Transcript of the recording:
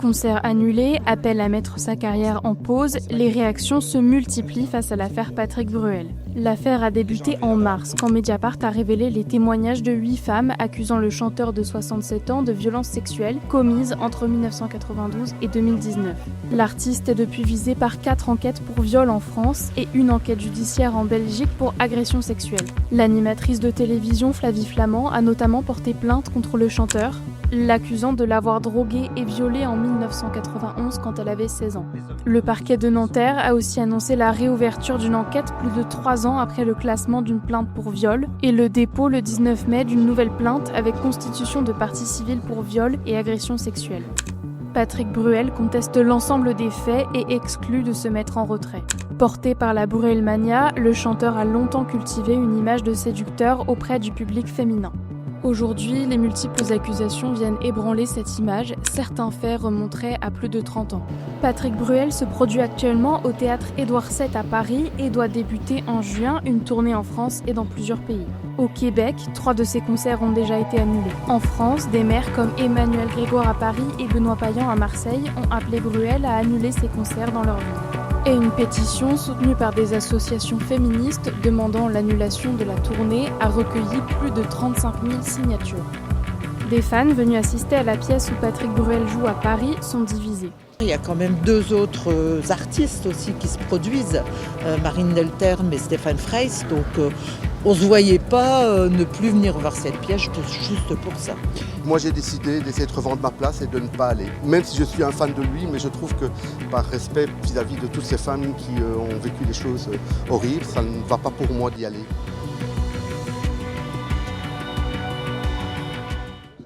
Concerts annulés, appel à mettre sa carrière en pause, les réactions se multiplient face à l'affaire Patrick Bruel. L'affaire a débuté en mars, quand Mediapart a révélé les témoignages de 8 femmes accusant le chanteur de 67 ans de violences sexuelles commises entre 1992 et 2019. L'artiste est depuis visé par 4 enquêtes pour viol en France et une enquête judiciaire en Belgique pour agression sexuelle. L'animatrice de télévision Flavie Flament a notamment porté plainte contre le chanteur, l'accusant de l'avoir drogué et violé en 1991 quand elle avait 16 ans. Le parquet de Nanterre a aussi annoncé la réouverture d'une enquête plus de 3 ans après le classement d'une plainte pour viol et le dépôt le 19 mai d'une nouvelle plainte avec constitution de partie civile pour viol et agression sexuelle. Patrick Bruel conteste l'ensemble des faits et exclut de se mettre en retrait. Porté par la Bruelmania, le chanteur a longtemps cultivé une image de séducteur auprès du public féminin. Aujourd'hui, les multiples accusations viennent ébranler cette image, certains faits remonteraient à plus de 30 ans. Patrick Bruel se produit actuellement au théâtre Édouard VII à Paris et doit débuter en juin une tournée en France et dans plusieurs pays. Au Québec, 3 de ses concerts ont déjà été annulés. En France, des maires comme Emmanuel Grégoire à Paris et Benoît Payan à Marseille ont appelé Bruel à annuler ses concerts dans leur ville. Et une pétition soutenue par des associations féministes demandant l'annulation de la tournée a recueilli plus de 35 000 signatures. Des fans venus assister à la pièce où Patrick Bruel joue à Paris sont divisés. Il y a quand même 2 autres artistes aussi qui se produisent, Marine Delterme et Stéphane Freys, donc on ne se voyait pas ne plus venir voir cette pièce juste pour ça. Moi j'ai décidé d'essayer de revendre ma place et de ne pas aller. Même si je suis un fan de lui, mais je trouve que par respect vis-à-vis de toutes ces femmes qui ont vécu des choses horribles, ça ne va pas pour moi d'y aller.